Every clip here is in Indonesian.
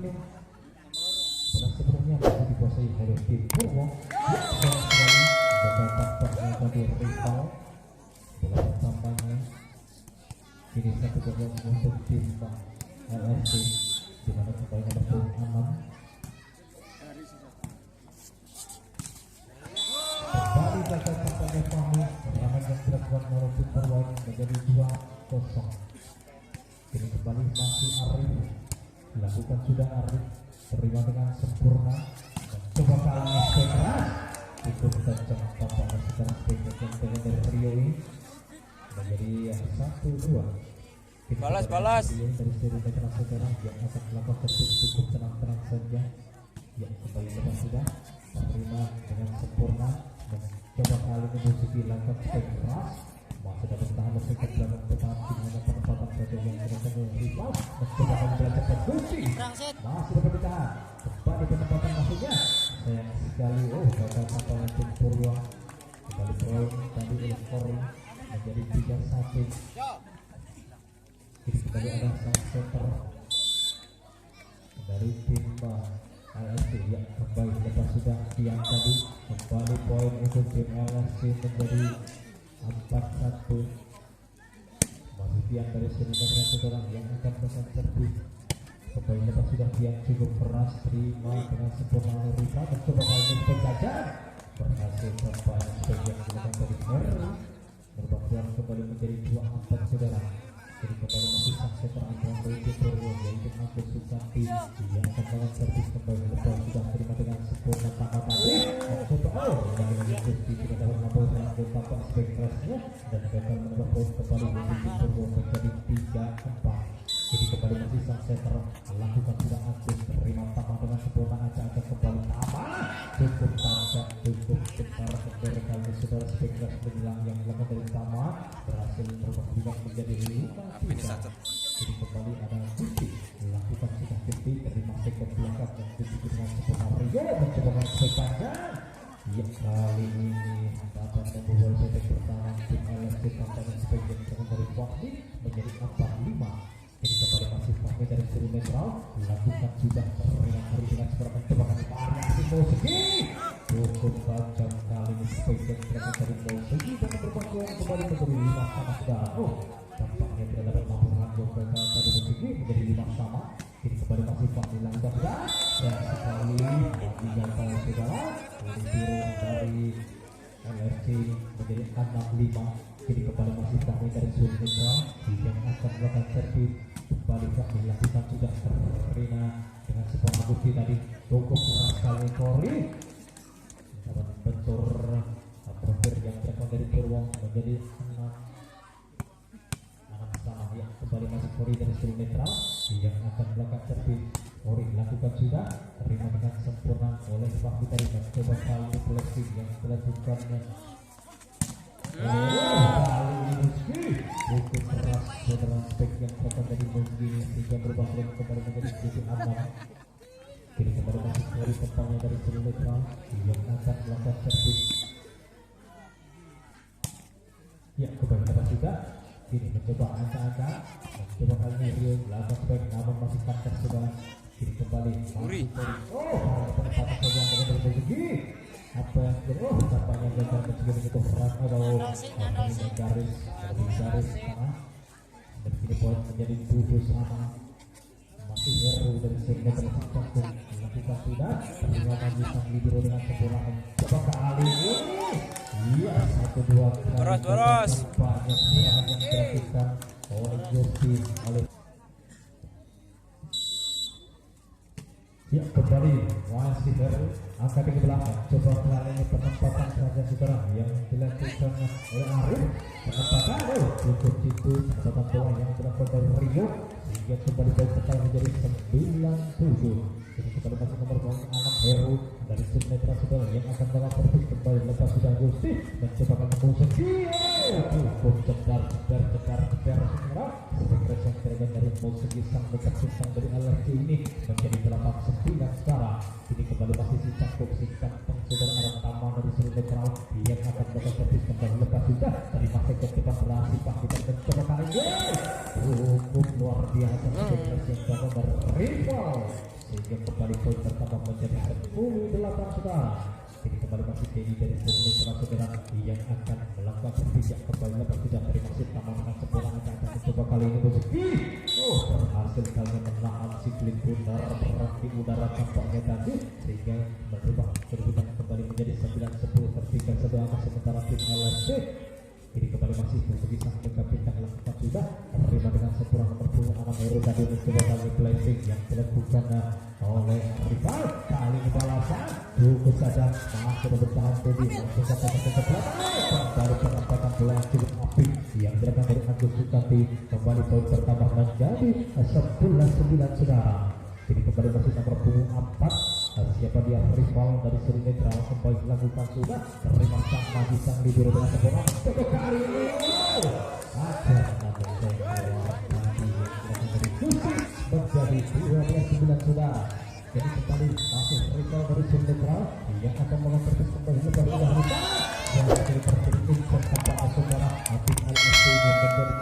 menit. Bola sebelumnya masih dikuasai oleh tim Purwo. Sayang sekali gagal tampaknya tadi rival. Bola pertamanya ini 1-0 untuk tim LFC, di mana kembali nomor punggung 6. Kembali gagal tampaknya Fahmi. Serangan yang dilakukan oleh tim Purwo menjadi 2-0. Ini kembali masih Arif. Dilakukan sudah Arif, terima dengan sempurna dan coba kalahnya keras. Itu kencang tampaknya sekarang kencang dari Rio ini menjadi 1-2. Balas. Dari seri veteran sekarang yang akan melakukan tertib cukup tenang-tenang saja. Yang kembali lepas sudah terima dengan sempurna dan coba kali ini memasuki langkah keras. Masih dapat bertahan bersekat belakang bertahan di mana penempatan saja yang terkena rival dan coba kali belajar terbukti masih dapat bertahan kembali penempatan maksudnya. Sayang sekali gagal tampaknya tim Purwo. Kembali poin tadi oleh scoring menjadi 3-1. Ini kembali ada sang center dari tim LSC yang kembali lepas sudah tiang tadi. Kembali poin untuk tim LSC menjadi 4-1. Masih tiang dari sini dengan seorang yang akan pesan servis. Kembali lepas sudah tiang cukup keras, terima dengan sempurna rival dan coba kali ini penjajahan berhasil tampaknya sebagian belakang dari Heru berbantuan kembali menjadi 2-4 saudara. Jadi kembali masih sang center antara dari tim Purwo yaitu Agus Susanti yang akan melakukan servis kembali lepas sudah terima dengan sempurna tangan tadi dan coba dengan Gusti tidak dapat melakukan anggota Pak sebagai kerasnya dan gagal menambah poin kembali untuk tim Purwo menjadi 3-4. Jadi kembali masih sang center lakukan sudah Agus terima tangan dengan sempurna acak-acak kembali tangan cukup tancap cukup besar kembali kali saudara sebagai keras menjelang yang dilakukan dari Tama berhasil merubah bidang menjadi 5. Jadi kembali ada Gusti lakukan sudah Gusti terima sektor belakang dan Gusti dengan sempurna Rio mencoba sepanjang. Ya kali ini dapat membawa sepak pertahanan tim LFC tampaknya sebagian dengan dari Fahmi menjadi 4-5. Ini kembali masih Fahmi dari seri netral lakukan sudah terima hari dengan seberapa tebakan variasi Mosegi cukup tajam kali ini sebagian dengan dari Mosegi dan berbantuan kembali menjadi 5 sama saudara. Tampaknya tidak dapat mampu menanggung gagal tadi Mosegi menjadi 5 sama. Ini kembali masih Fahmi langkah dan sekali lagi gagal saudara. Ini biru dari LFC menjadi 6-5. Jadi kembali masih Fahmi dari sudut netral yang akan melakukan servis kembali Fahmi lakukan sudah terima dengan sempurna Gusti tadi cukup keras kali Kori dapat bentur profil yang dilakukan dari Purwo menjadi 6 sama. Ya kembali masih Kori dari sudut netral yang akan melakukan servis. Kori lakukan sudah terima dengan sempurna oleh Fahmi tadi dan coba kali ini flexing yang dilakukannya kali ini Muski cukup keras saudara spek yang terdapat dari Muski hingga berubah kembali menjadi 7-6. Kini kembali masih dari tempatnya dari sudut netral yang akan melakukan servis. Ya kembali dapat juga. Kini mencoba angka-angka mencoba kali ini Rio melakukan spek namun masih kanker saudara. Kini kembali masih dari penempatan saja yang dari Muski. Apa yang tampaknya gagal mencegah begitu keras atau ini garis tengah dan kini poin menjadi 7 sama. Masih Heru dari segi tercangkung dilakukan sudah terima maju sang libero dengan sempurna coba kali ini iya 1-2 boros banyak serangan yang dilakukan oleh Gusti oleh ya kembali masih Heru angkat ke belakang coba kali ini penempatan saja saudara yang dilakukan oleh Arif penempatan cukup situ penempatan bawah yang dilakukan dari Rio sehingga kembali poin pertama menjadi 9-7. Jadi kembali masih nomor 6 Heru dari tim netral saudara yang akan melakukan servis kembali lepas sudah Gusti dan coba kali Mosegi cukup cekar sekarang sebagai yang terlihat dari Mosegi sang dekat sang dari LFC ini menjadi 8-9 sekarang. Ini kembali masih si cangkuk si kantong saudara Arab Tama dari sudut netral yang akan melakukan servis kembali lepas sudah dari masa ke depan berhasil Pak kita mencoba kali ini cukup luar biasa sebagai yang dapat dari rival sehingga kembali poin pertama menjadi 10-8 saudara. Ini kembali masih Denny dari Solo saudara yang akan melakukan berpijak kembali lepas sudah dari masih taman dengan sempurna akan mencoba kali ini rezeki. Berhasil kali menahan si Klin Bundar berat di udara tampaknya tadi sehingga merubah kedudukan kembali menjadi 9-10 tertinggal satu angka sementara tim LSD. Ini kembali masih bersegi sang bintang lakukan sudah terima dengan sempurna nomor 10 anak Heru tadi mencoba kali blessing yang dilakukan oleh rival. Kali ini balasan cukup saja masih bertahan Teddy langsung saja ke belakang dari penempatan bola yang cukup apik yang dilakukan dari Agus Sukati. Kembali poin pertama menjadi 11-9 saudara. Ini kembali masih nomor punggung 4. Siapa dia rival dari seri netral kembali dilakukan sudah terima sang maju sang libero dengan sempurna. Untuk kali ini ada menjadi 12-9 saudara. Jadi kembali masih rival dari seri netral yang akan melakukan kembali lebar udah rival dan dari pertandingan pertama saudara tim LSD yang menjadi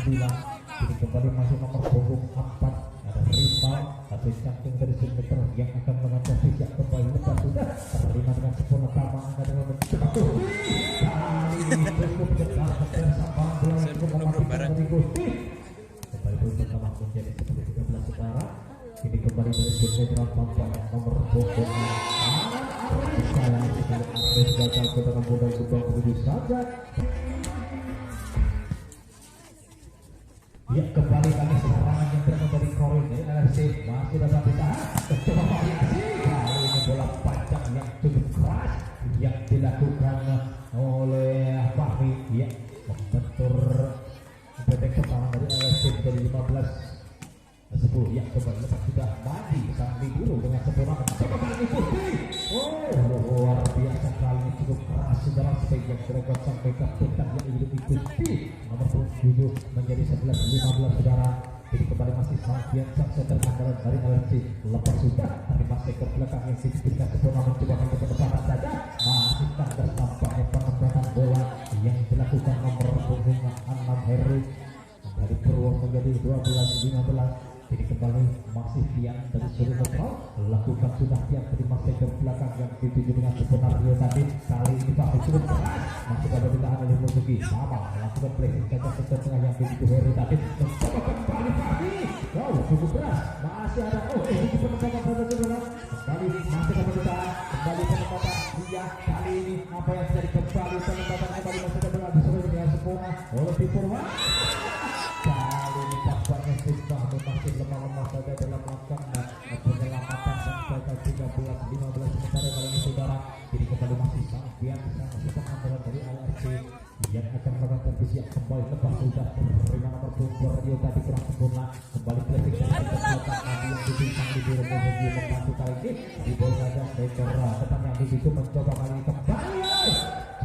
13-9. Ini kembali masih nomor punggung 4 ada rival atau cantik dari Sumatera yang akan mengangkat pijak kembali lepas sudah terima dengan sempurna taman dengan mencoba kali ini cukup dekat bersama bola yang cukup mematikan dari Gusti. Kembali poin pertama menjadi 10-13 saudara. Ini kembali dari Sumatera tampaknya nomor punggung sekali gagal ke dalam modal kubang begitu saja. Ya kembali kali serangan yang berasal dari Korin dari LFC masih dapat ditahan mencoba variasi kali ini bola panjang yang cukup keras yang dilakukan oleh Fahmi ya membentur pendek kepala dari LFC dari 15-10 ya kembali lepas sudah mandi sang dulu dengan sempurna mencoba kali ini Putri luar biasa kali ini cukup keras saudara sebagai yang sampai ke petang yang hidup ikuti nomor 7 menjadi 11-15 saudara. Jadi kembali masih Alfian sang center andalan dari LFC lepas sudah terima sektor belakang yang diberikan sempurna mencoba ke penempatan saja masih tandas tampaknya penempatan bola yang dilakukan nomor punggung 6 Heru dari Purwo menjadi 12-15. Jadi kembali masih Tian dari suri netral lakukan sudah Tian terima sektor belakang yang dituju dengan sempurna Rio tadi kali ini Pak cukup keras masih dapat ditahan oleh Musuki sama lakukan placing sektor tengah yang dituju Heru tadi mencoba kembali Fahmi cukup keras masih ada ini penempatan pada saudara kembali masih dapat ditahan kembali penempatan dia kali ini apa yang terjadi kembali penempatan kembali masih dapat disuruh dengan sempurna oleh Purwo kali ini tampaknya Sifah masih lemah-lemah saja dalam melakukan penyelamatan dan gagal 13-15 sementara kali ini saudara. Jadi kembali masih sangat biasa masih pengambilan dari LRC yang akan melakukan bersiap kembali lepas sudah terima nomor punggung Rio tadi kurang sempurna kembali plastik dari belakang lagi yang dibintang di biru menuju membantu kali ini di bawah saja Dekora depan yang disitu mencoba kali ini kembali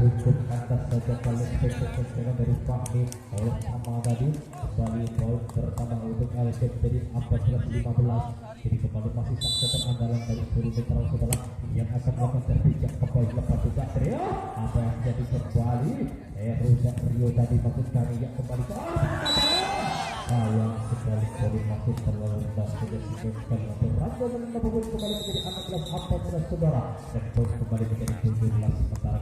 cukup kandas saja kali spektakuler dari Fahmi oleh sama tadi kembali poin pertama untuk LSD jadi 14-15. Jadi kembali masih sang setter andalan dari suri netral saudara yang akan melakukan terpijak kembali lepas juga Rio apa yang jadi kembali rusak Rio tadi maksud kami yang kembali ke sayang sekali poin masuk terlalu rendah sudah disebutkan berat dan membuat kembali menjadi 16-14 saudara dan poin kembali menjadi 17 sementara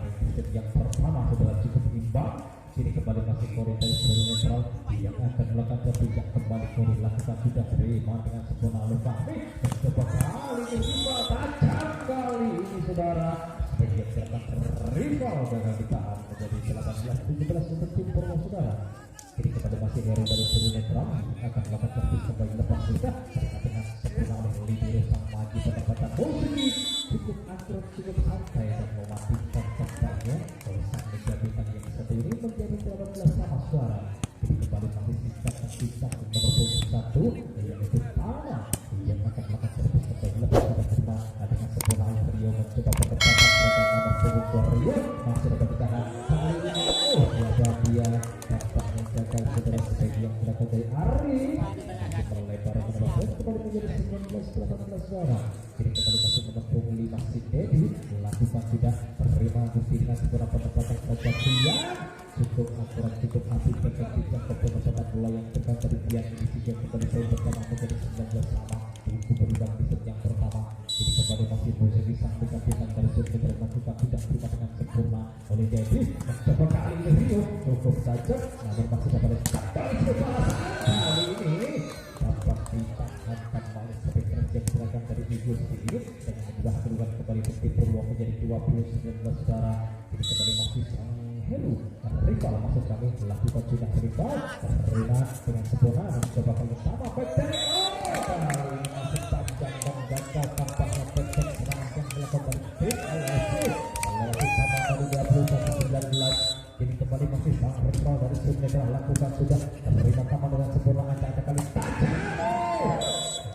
yang pertama saudara cukup imbang. Ini kembali masih Korea dari seri netral yang akan melakukan terpijak kembali Korea lakukan sudah terima dengan sempurna oleh Fahmi mencoba kali ini tajam kali ini saudara sebagai gerakan rival dengan ditahan menjadi 18-17 untuk tim Purwo saudara. Ini kembali masih Heru dari seri netral akan melakukan terpijak kembali lepas sudah terima dengan sempurna oleh libero sang maju pendapatan Musuki cukup akrab cukup santai dan mematikan tempatnya oleh sang meja bintang yang satu ini menjadi 18 sama suara. Jadi kembali masih sisa nomor 21 yaitu Tama yang akan melakukan servis kembali lepas sudah terima dengan sempurna Rio mencoba pendekatan pada nomor punggung Rio masih dapat ditahan kali ini dia tampaknya gagal saudara sebagai yang dilakukan dari Ari untuk melebar nomor kembali menjadi 19-18 suara. Jadi kembali masih nomor punggung 5 si Dedi lakukan tidak terima Gusti dengan sempurna pendapatan obat dia cukup akurat cukup apik dengan tidak penempatan bola yang tekan dari Tian ini sehingga kembali poin pertama menjadi 19 sama buku berimbang di oleh Dedi. Mencoba kali ini Rio cukup saja, namun masih dapat kali ini dapat ditahan tanpa sebagai kerja gerakan dari Igusti ini dengan membuat keluar kembali bukti peluang menjadi 20-19 saudara. Ini kembali masih sang Heru rival maksud kami melakukan sudah rival Rina dengan sempurna mencoba kali pertama Petek kali ini masih panjang dan gagal tampaknya Petek serangan yang dilakukan dari tim LSC melewati sama dari 21-19. Kini kembali masih sang rival dari Sumedra lakukan sudah Rina sama dengan sempurna acak-acak kali tajam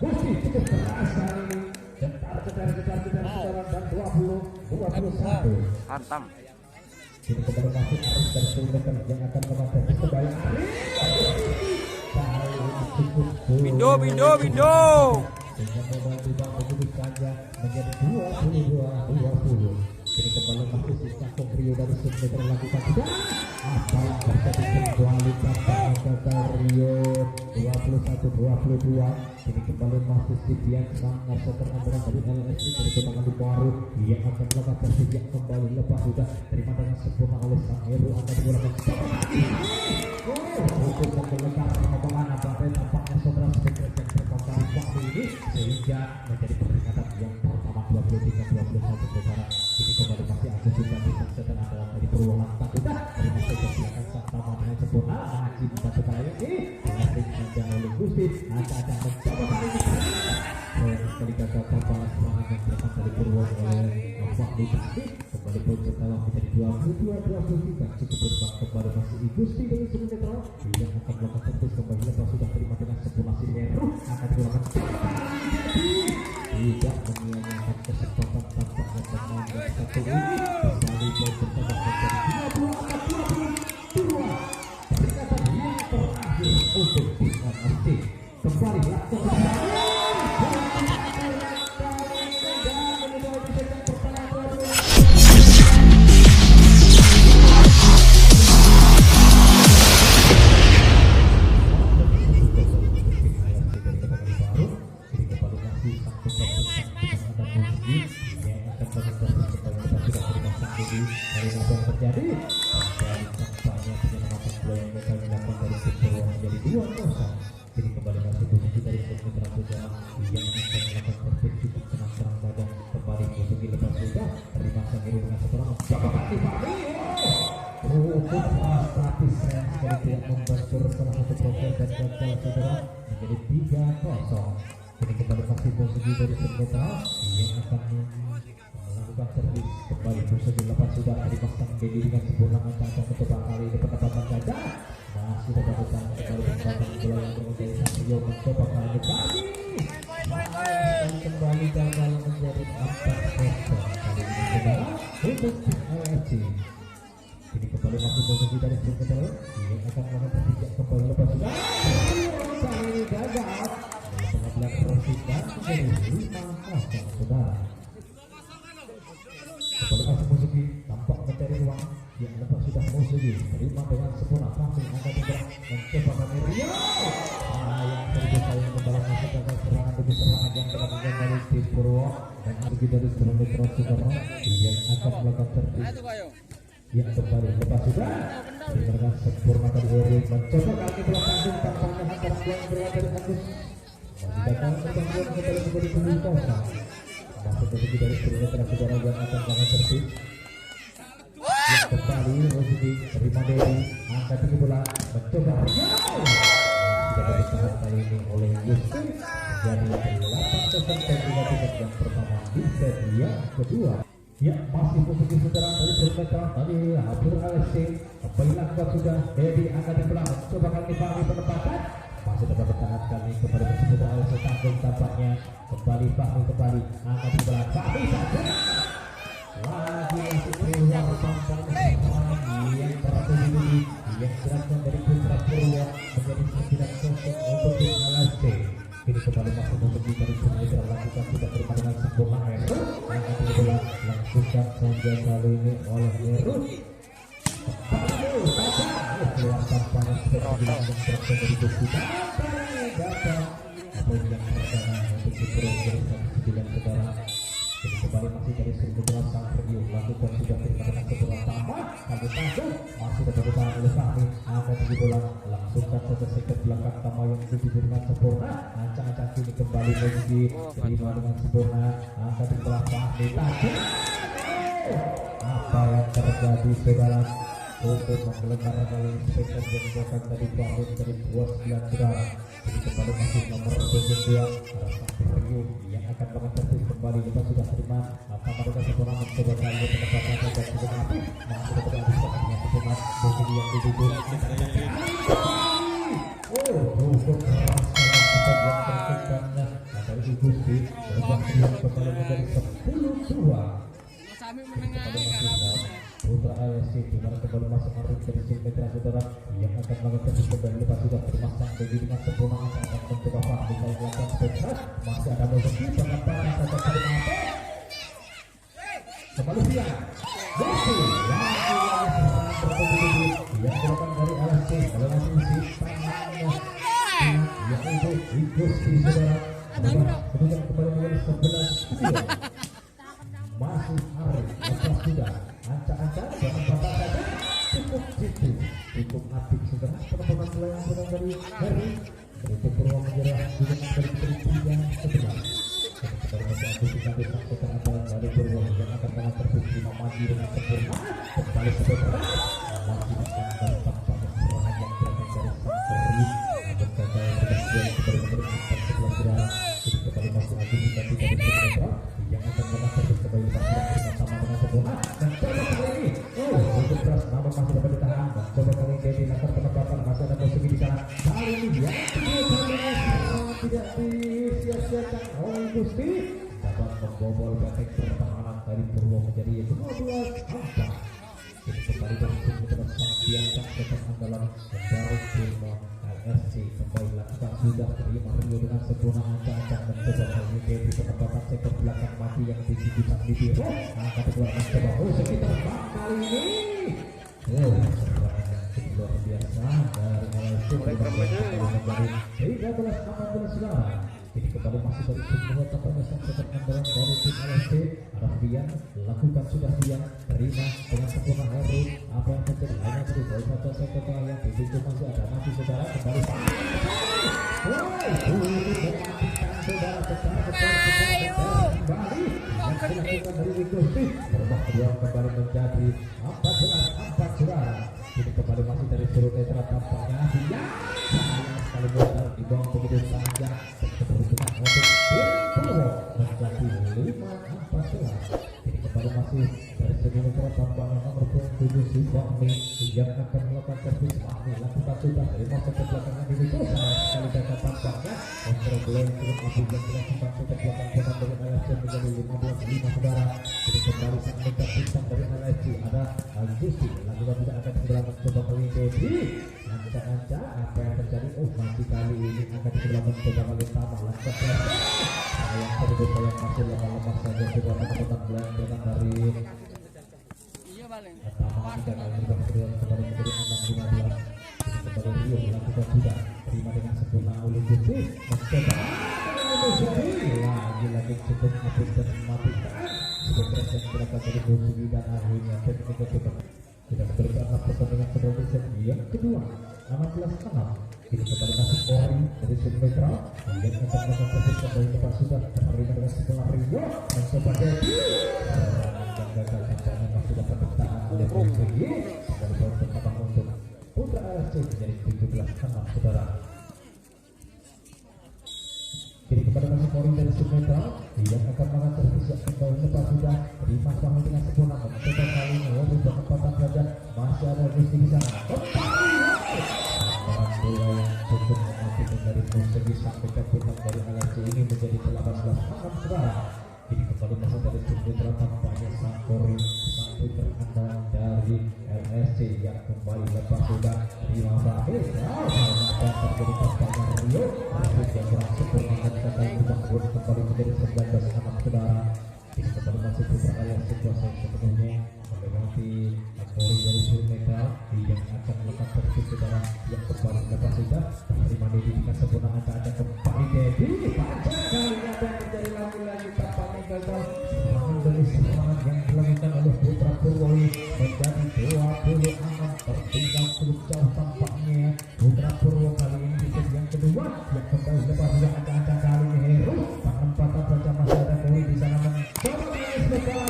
Gusti cukup keras kali ini kejar saudara dan 20-21 Hantam. Kini kembali masuk Arif dari Sulmeter yang akan menghadapi kembali Arif. Bindo. Dengan membantu Bang begitu saja menjadi 22-20. Kini kembali masuk sisa Rio dari Sulmeter lakukan sudah. Apa yang terjadi kembali tanpa gagal Rio 21-22. Kini kembali masuk Sipian sangat seterang dari LSI dari ketangan baru yang akan melakukan persijak kembali lepas sudah terima dengan sempurna oleh sang Heru akan menggunakan untuk menggelegar pengembangan apa tampaknya saudara sebagai yang terpapar waktu ini sehingga menjadi peringatan yang pertama 23-21 saudara. Kini kembali masih aku sudah bisa setan adalah dari peruangan tak sudah terima saja silakan sama dengan sempurna masih satu kali ini menarik saja oleh Gusti akan mencoba kali ini sekali gagal tanpa serangan yang berasal dari peruangan oleh Fahmi tadi kembali poin setelah menjadi 22-23 cukup berbang kembali masih Gusti dari Sumedra yang akan melakukan servis kembali lepas sudah terima dengan sempurna si Heru akan dilakukan tidak menyanyikan kesempatan tampaknya pemain yang satu ini kembali poin pertama menjadi 22-22 peringatan yang terakhir untuk tim LSC kembali lakukan Kini kembali masih posisi dari Sumedra yang akan melakukan servis kembali posisi lepas sudah dipasang Dedi dengan sempurna angka kecoba kali ini penempatan gajah masih dapat datang kembali penempatan bola yang menjadi Satrio mencoba kali ini kembali gagal menjadi 4-0 kali ini saudara untuk tim LSC. Kini kembali masih posisi dari Sumedra yang akan melakukan servis kembali lepas sudah kali ini gagal pengambilan profit dan menjadi 5-0 saudara. Kembali masuk Musugi tampak mencari ruang yang lepas sudah Musugi terima dengan sempurna Fahmi angkat bergerak mencoba kami Rio yang terjadi sayang kembali masuk gagal serangan demi serangan yang dilakukan dari tim Purwo dan Argi dari Sumedra saudara yang akan melakukan servis yang kembali lepas sudah dengan sempurna kali Eri mencoba kaki belakang tampaknya antara yang berada dari Agus datang kembali kembali menjadi pemilik kosa masuk posisi dari Sumedra saudara yang akan melakukan servis yang kembali posisi terima Dedi angkat tinggi bola mencoba Rio tidak ditahan kali ini oleh Gusti jadi 8-0 yang pertama di set yang kedua. Ya masih posisi saudara dari Sumedra tadi hampir LSC kembali lakukan sudah Dedi angkat tinggi bola mencoba kali Fahmi penempatan masih dapat bertahan kali kepada Sumedra LSC tanggung tampaknya kembali Fahmi kembali angkat tinggi bola Fahmi saja lagi masih keluar tampaknya yang terakhir ini yang gerakan dari Putra Purwo menjadi 9-0 untuk tim LSC. Kini kembali masuk posisi dari Sumedra lakukan sudah terima dengan sempurna Heru angkat tinggi bola langsungkan saja kali ini oleh Heru keluar tampaknya seperti yang terjadi dari Gusti data apa yang pertama untuk Purwo menjadi 9 saudara Jadi kembali masih dari Sriputra Sang Review lakukan sudah terima dengan sebuah tamat kali tanggung masih dapat ditahan oleh Fahmi angkat tinggi bola langsungkan saja sektor belakang Tama yang dituju dengan sempurna ancang-ancang kini kembali lagi terima dengan sempurna angkat tinggi bola Fahmi tajam. Apa yang terjadi saudara untuk menggelar kali sektor yang bukan tadi Fahmi dari 29 saudara. Jadi kembali masih nomor 22 arah Sang Review yang akan mengetes kembali kita sudah terima apa mereka sempurna mencoba kali penempatan dan sudah mati masih dapat habiskan dengan sempurna mungkin yang dituju cukup keras yang terkekangnya dari Gusti berubah yang kembali menjadi 10-2 Putra AFC di mana kembali masuk Arif dari Silmetra saudara yang akan melakukan kembali lepas sudah termasang bagi dengan sempurna akan mencoba Fahmi kali melakukan spesial masih ada Mozeki penempatan saja kali apa kembali siang Messi yang dilakukan dari AFC kalau masih isi tangannya yaitu Gusti saudara kemudian kembali menjadi 11 masih Arif lepas sudah ancang-ancang penempatan saja cukup jitu cukup apik segera penempatan bola yang sedang dari berikut peluang menyerah juga dari yang sebelah dari masih aktivitas sampai terada dari peluang yang akan sangat terbukti maju dengan sempurna kembali sebentar masih diantar tampaknya serangan yang berasal dari Sang Peri namun gagal berhasil kembali memberi empat sebelah saudara jadi kembali masuk aktivitas dari Silmetra yang akan menangkap kembali pasir bersama dengan sempurna dan coba kali ini untuk keras namun masih dapat ditahan dan coba kali ini dilakukan penempatan masih ada posisi di sana kali ini ya tidak disia-siakan oleh Gusti dapat membobol benteng pertahanan dari Purwo menjadi 12 angka jadi kembali dari Silmetra Sang Biancang tetap andalan dari Purwo LSC kembali lakukan sudah terima Rio dengan sempurna ancang-ancang dan coba kali ini di penempatan sektor belakang mati yang dituju sang di biru angkat keluarkan coba sekitar kali ini serangan yang luar biasa dari LSC menjadi 13-16 saudara jadi kembali masih dari semua tampaknya sang sektor andalan dari tim LSC Arafian lakukan sudah dia terima dengan sempurna Heru apa yang terjadi hanya terus dari satu sektor yang dituju masih ada mati saudara kembali saudara kembali yang dilakukan dari Gusti berubah kedua kembali menjadi 14-4 saudara ini kembali masih dari Silmetra tampaknya dia sekali modal di bawah begitu saja keberuntungan untuk Purwo menjadi 5-14 ini kembali masih dari Silmetra tampaknya nomor 7 si Fahmi yang akan melakukan servis Fahmi lakukan sudah dari masa ke belakangan ini sekali data tampaknya problem cukup abis yang dilakukan ke belakang dengan LSC menjadi 15-5 saudara jadi kembali sang meter bintang dari LSC ada Gusti lakukan tidak akan segera mencoba kali ini ancang-ancang apa yang terjadi masih kali ini akan segera mencoba kali pertama lakukan yang tersebut yang masih lemah-lemah saja sebuah penempatan belakang dari pertama tidak kali juga kedua kembali menjadi 6-15 kembali Rio melakukan sudah terima dengan sempurna oleh Gusti mencoba lagi-lagi cukup apik dan mematikan sebenarnya yang berasal dari Gusti dan akhirnya teknik ketutup tidak bergerak pertandingan sebagai set yang kedua 16-6 ini kembali masuk Ori dari Silmetra yang akan melakukan kembali lepas sudah terima dengan setelah Rio mencoba jadi serangan yang gagal tampaknya masih dapat ditahan oleh Gusti kembali poin pertama untuk Putra AFC menjadi 17-6 saudara kini kembali masuk Ori dari Silmetra yang akan melakukan servis kembali lepas sudah terima Fahmi dengan sempurna mencoba kali ini lebih penempatan saja masih ada Gusti di sana bola yang cukup mematikan dari Mozeki sampai ke bintang dari LSC ini menjadi 18-6 saudara ini kembali masuk dari Silmetra tampaknya sang Ori sang putra andalan dari LSC yang kembali lepas sudah terima Fahmi dan terjadi tampaknya Rio yang kurang sempurna dan kata dibangun kembali menjadi 19-6 saudara ini kembali masuk putra LSC kuasa sepenuhnya melewati Ori dari Silmetra yang akan melekat servis saudara yang kembali lepas sudah terima Dedi dengan sempurna ancang-ancang kembali Dedi panjang kali ada yang terjadi lagi tampaknya gagal dua yang kembali lepas sudah angka-angka kali ini Heru penempatan saja masih ada Koi di sana mencoba bola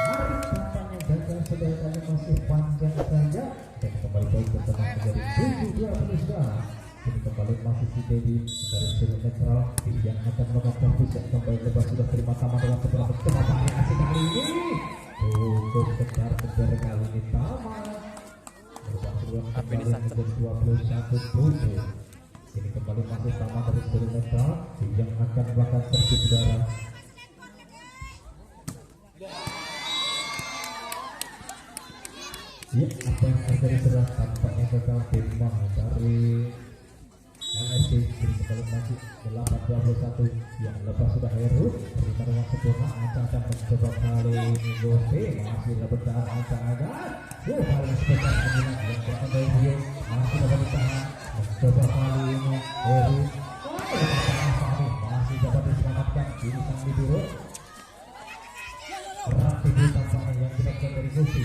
hari tampaknya gagal sebenarnya masih panjang saja dan kembali poin bertambah menjadi 7-20 sudah. Ini kembali masih si Dedi dari sudut netral yang akan melakukan pusat kembali lepas sudah terima Tama dengan beberapa kecepatan yang asik kali ini untuk kejar kali ini Tama berubah peluang kembali menjadi 21-7. Ini kembali masih Tama dari sudut netral yang akan melakukan terjun udara. Ya, apa yang terjadi sudah tampaknya gagal timah dari LSC. Ini kembali masih 8-21 yang lepas sudah Heru terima dengan sempurna. Aca akan mencoba kali ini Gope masih dapat bertahan Aca paling spesial pemilihan yang bertahan dari Rio masih dapat bertahan mencoba kali ini Heru masih dapat diselamatkan. Ini sang biru Ratibu tampaknya yang didapatkan dari Gope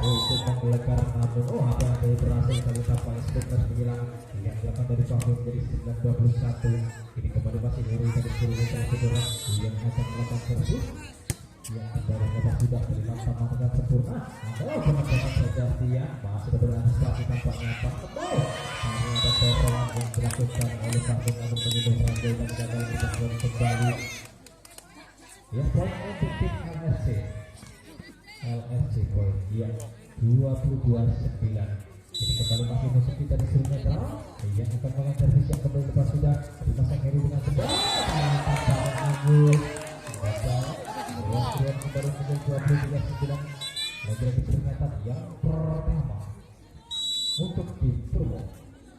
untuk menggelegar namun apa yang dari berhasil kali tampaknya sebentar kehilangan yang dilakukan dari Fahmi menjadi 9-21. Ini kembali masih Heru dari seluruh salah satu yang akan melakukan servis yang dari lepas sudah terima Tama dengan sempurna adalah penempatan saja dia masih ada berantisipasi tampaknya Pak Tebal karena ada potongan yang dilakukan oleh Fahmi namun menyentuh rantai dan gagal berbenturan kembali ya poin untuk tim LSC poin ya 22-9. Ini kembali masih musuh kita di sudut netral yang akan melakukan servis yang kembali lepas sudah dipasang Heru dengan kembali tantangan Agus gagal ruang kembali menjadi 23-9. Lagi-lagi peringatan yang pertama untuk tim Purwo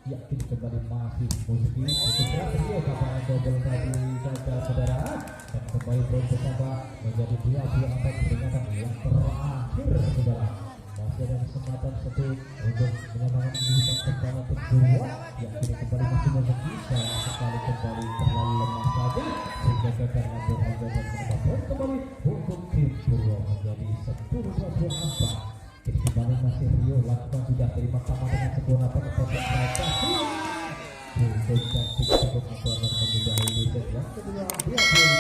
yakin kembali masih musuh ini untuk berhasil kapan double tadi gagal saudara dan kembali poin bersama menjadi 2-4 peringatan yang terakhir saudara. Masih ada kesempatan satu untuk menyamakan kehidupan kepala untuk Purwo yang kini kembali masih memiliki sayang sekali kembali terlalu lemah saja sehingga gagal mengambil harga dan menambah poin kembali untuk tim Purwo menjadi 10-24. Kini kembali masih Rio lakukan sudah terima Tama dengan sempurna penempatan mereka untuk cantik cukup memperoleh memudahi set yang kedua 22-24.